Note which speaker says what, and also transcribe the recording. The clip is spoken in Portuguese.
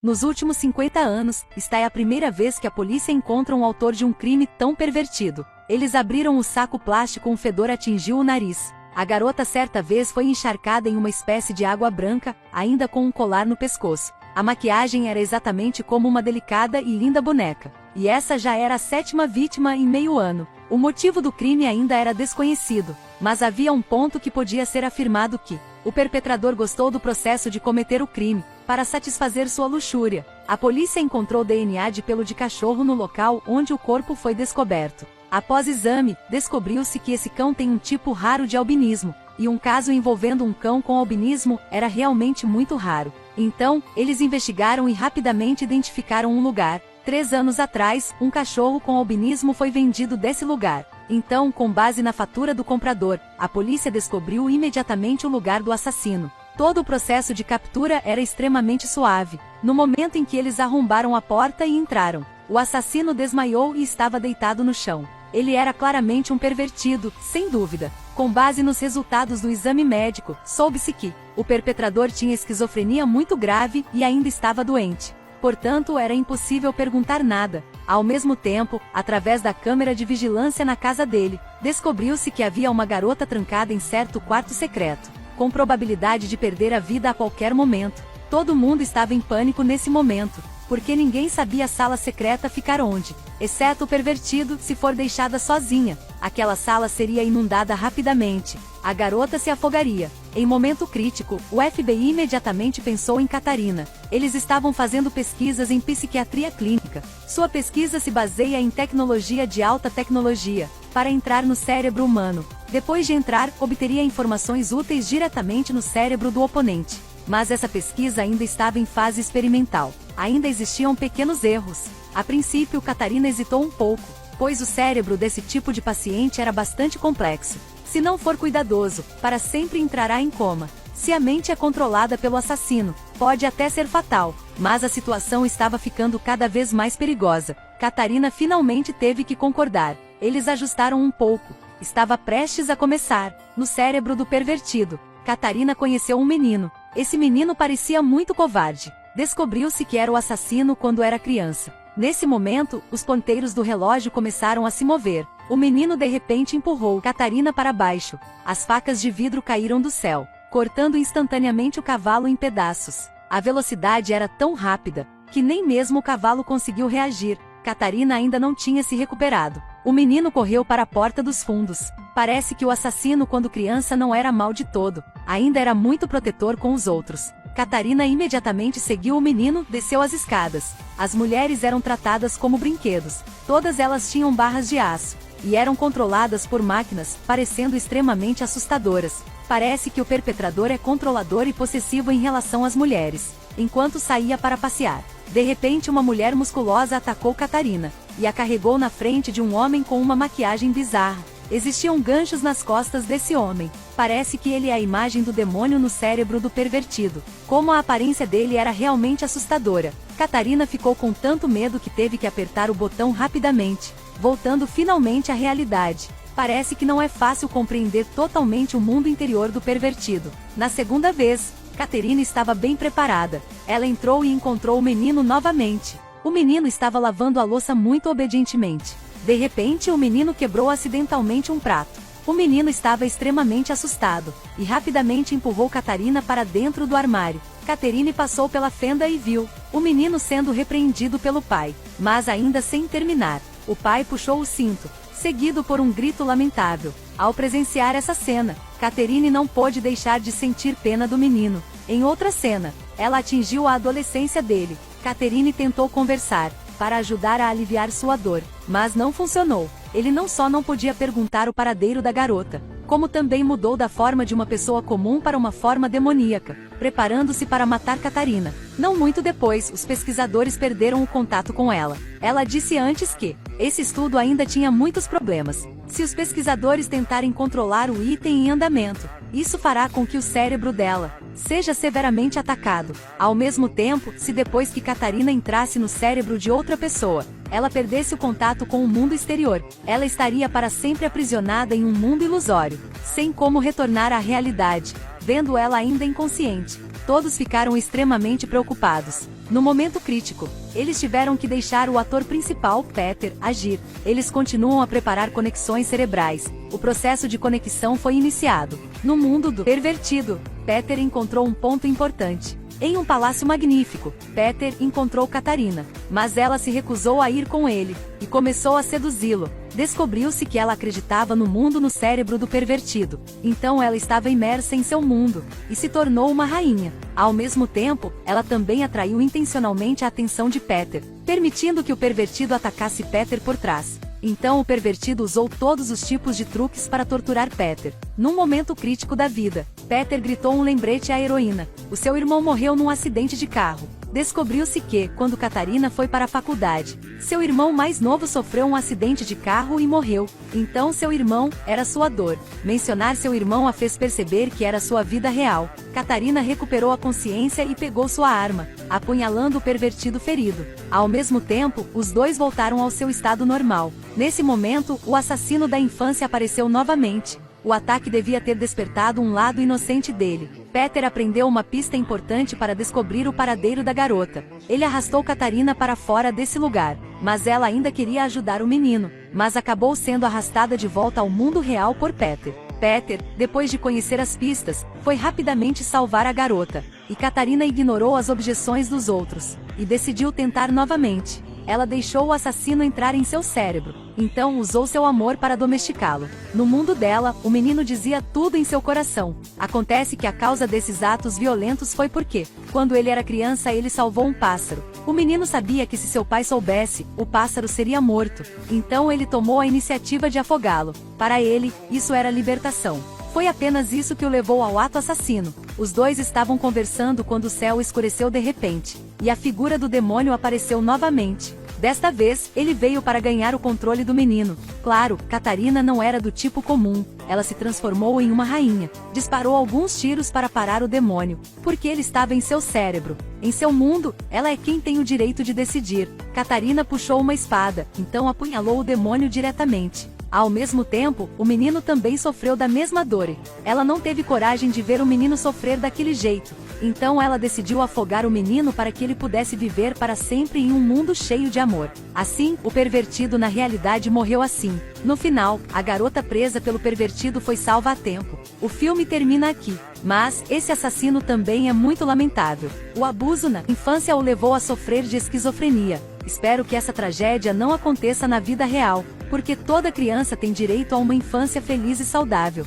Speaker 1: Nos últimos 50 anos, esta é a primeira vez que a polícia encontra um autor de um crime tão pervertido. Eles abriram o saco plástico, um fedor atingiu o nariz. A garota certa vez foi encharcada em uma espécie de água branca, ainda com um colar no pescoço. A maquiagem era exatamente como uma delicada e linda boneca. E essa já era a 7ª vítima em meio ano. O motivo do crime ainda era desconhecido, mas havia um ponto que podia ser afirmado que o perpetrador gostou do processo de cometer o crime, para satisfazer sua luxúria. A polícia encontrou DNA de pelo de cachorro no local onde o corpo foi descoberto. Após exame, descobriu-se que esse cão tem um tipo raro de albinismo, e um caso envolvendo um cão com albinismo era realmente muito raro. Então, eles investigaram e rapidamente identificaram um lugar. 3 anos atrás, um cachorro com albinismo foi vendido desse lugar. Então, com base na fatura do comprador, a polícia descobriu imediatamente o lugar do assassino. Todo o processo de captura era extremamente suave. No momento em que eles arrombaram a porta e entraram, o assassino desmaiou e estava deitado no chão. Ele era claramente um pervertido, sem dúvida. Com base nos resultados do exame médico, soube-se que o perpetrador tinha esquizofrenia muito grave e ainda estava doente. Portanto, era impossível perguntar nada. Ao mesmo tempo, através da câmera de vigilância na casa dele, descobriu-se que havia uma garota trancada em certo quarto secreto, com probabilidade de perder a vida a qualquer momento. Todo mundo estava em pânico nesse momento, porque ninguém sabia a sala secreta ficar onde, exceto o pervertido. Se for deixada sozinha, aquela sala seria inundada rapidamente. A garota se afogaria. Em momento crítico, o FBI imediatamente pensou em Catarina. Eles estavam fazendo pesquisas em psiquiatria clínica. Sua pesquisa se baseia em tecnologia de alta tecnologia, para entrar no cérebro humano. Depois de entrar, obteria informações úteis diretamente no cérebro do oponente. Mas essa pesquisa ainda estava em fase experimental. Ainda existiam pequenos erros. A princípio, Catarina hesitou um pouco, pois o cérebro desse tipo de paciente era bastante complexo. Se não for cuidadoso, para sempre entrará em coma. Se a mente é controlada pelo assassino, pode até ser fatal. Mas a situação estava ficando cada vez mais perigosa. Catarina finalmente teve que concordar. Eles ajustaram um pouco. Estava prestes a começar. No cérebro do pervertido, Catarina conheceu um menino. Esse menino parecia muito covarde. Descobriu-se que era o assassino quando era criança. Nesse momento, os ponteiros do relógio começaram a se mover. O menino de repente empurrou Catarina para baixo. As facas de vidro caíram do céu, cortando instantaneamente o cavalo em pedaços. A velocidade era tão rápida, que nem mesmo o cavalo conseguiu reagir. Catarina ainda não tinha se recuperado. O menino correu para a porta dos fundos. Parece que o assassino quando criança não era mau de todo. Ainda era muito protetor com os outros. Catarina imediatamente seguiu o menino, desceu as escadas. As mulheres eram tratadas como brinquedos. Todas elas tinham barras de aço, e eram controladas por máquinas, parecendo extremamente assustadoras. Parece que o perpetrador é controlador e possessivo em relação às mulheres. Enquanto saía para passear, de repente uma mulher musculosa atacou Catarina, e a carregou na frente de um homem com uma maquiagem bizarra. Existiam ganchos nas costas desse homem. Parece que ele é a imagem do demônio no cérebro do pervertido. Como a aparência dele era realmente assustadora, Catarina ficou com tanto medo que teve que apertar o botão rapidamente, voltando finalmente à realidade. Parece que não é fácil compreender totalmente o mundo interior do pervertido. Na segunda vez, Catarina estava bem preparada. Ela entrou e encontrou o menino novamente. O menino estava lavando a louça muito obedientemente. De repente, o menino quebrou acidentalmente um prato. O menino estava extremamente assustado, e rapidamente empurrou Catarina para dentro do armário. Caterine passou pela fenda e viu o menino sendo repreendido pelo pai. Mas ainda sem terminar, o pai puxou o cinto, seguido por um grito lamentável. Ao presenciar essa cena, Caterine não pôde deixar de sentir pena do menino. Em outra cena, ela atingiu a adolescência dele. Caterine tentou conversar, para ajudar a aliviar sua dor, mas não funcionou. Ele não só não podia perguntar o paradeiro da garota, como também mudou da forma de uma pessoa comum para uma forma demoníaca, preparando-se para matar Catarina. Não muito depois, os pesquisadores perderam o contato com ela. Ela disse antes que esse estudo ainda tinha muitos problemas. Se os pesquisadores tentarem controlar o item em andamento, isso fará com que o cérebro dela seja severamente atacado. Ao mesmo tempo, se depois que Catarina entrasse no cérebro de outra pessoa, ela perdesse o contato com o mundo exterior, ela estaria para sempre aprisionada em um mundo ilusório, sem como retornar à realidade, vendo ela ainda inconsciente. Todos ficaram extremamente preocupados. No momento crítico, eles tiveram que deixar o ator principal, Peter, agir. Eles continuam a preparar conexões cerebrais. O processo de conexão foi iniciado. No mundo do pervertido, Peter encontrou um ponto importante. Em um palácio magnífico, Peter encontrou Catarina, mas ela se recusou a ir com ele, e começou a seduzi-lo. Descobriu-se que ela acreditava no mundo no cérebro do pervertido, então ela estava imersa em seu mundo, e se tornou uma rainha. Ao mesmo tempo, ela também atraiu intencionalmente a atenção de Peter, permitindo que o pervertido atacasse Peter por trás. Então o pervertido usou todos os tipos de truques para torturar Peter. Num momento crítico da vida, Peter gritou um lembrete à heroína. O seu irmão morreu num acidente de carro. Descobriu-se que, quando Catarina foi para a faculdade, seu irmão mais novo sofreu um acidente de carro e morreu. Então seu irmão era sua dor. Mencionar seu irmão a fez perceber que era sua vida real. Catarina recuperou a consciência e pegou sua arma, apunhalando o pervertido ferido. Ao mesmo tempo, os dois voltaram ao seu estado normal. Nesse momento, o assassino da infância apareceu novamente. O ataque devia ter despertado um lado inocente dele. Peter aprendeu uma pista importante para descobrir o paradeiro da garota. Ele arrastou Catarina para fora desse lugar, mas ela ainda queria ajudar o menino, mas acabou sendo arrastada de volta ao mundo real por Peter. Peter, depois de conhecer as pistas, foi rapidamente salvar a garota, e Catarina ignorou as objeções dos outros, e decidiu tentar novamente. Ela deixou o assassino entrar em seu cérebro, então usou seu amor para domesticá-lo. No mundo dela, o menino dizia tudo em seu coração. Acontece que a causa desses atos violentos foi porque, quando ele era criança, ele salvou um pássaro. O menino sabia que se seu pai soubesse, o pássaro seria morto. Então ele tomou a iniciativa de afogá-lo. Para ele, isso era libertação. Foi apenas isso que o levou ao ato assassino. Os dois estavam conversando quando o céu escureceu de repente, e a figura do demônio apareceu novamente. Desta vez, ele veio para ganhar o controle do menino. Claro, Catarina não era do tipo comum. Ela se transformou em uma rainha. Disparou alguns tiros para parar o demônio, porque ele estava em seu cérebro. Em seu mundo, ela é quem tem o direito de decidir. Catarina puxou uma espada, então apunhalou o demônio diretamente. Ao mesmo tempo, o menino também sofreu da mesma dor. Ela não teve coragem de ver o menino sofrer daquele jeito. Então ela decidiu afogar o menino para que ele pudesse viver para sempre em um mundo cheio de amor. Assim, o pervertido na realidade morreu assim. No final, a garota presa pelo pervertido foi salva a tempo. O filme termina aqui. Mas, esse assassino também é muito lamentável. O abuso na infância o levou a sofrer de esquizofrenia. Espero que essa tragédia não aconteça na vida real, porque toda criança tem direito a uma infância feliz e saudável.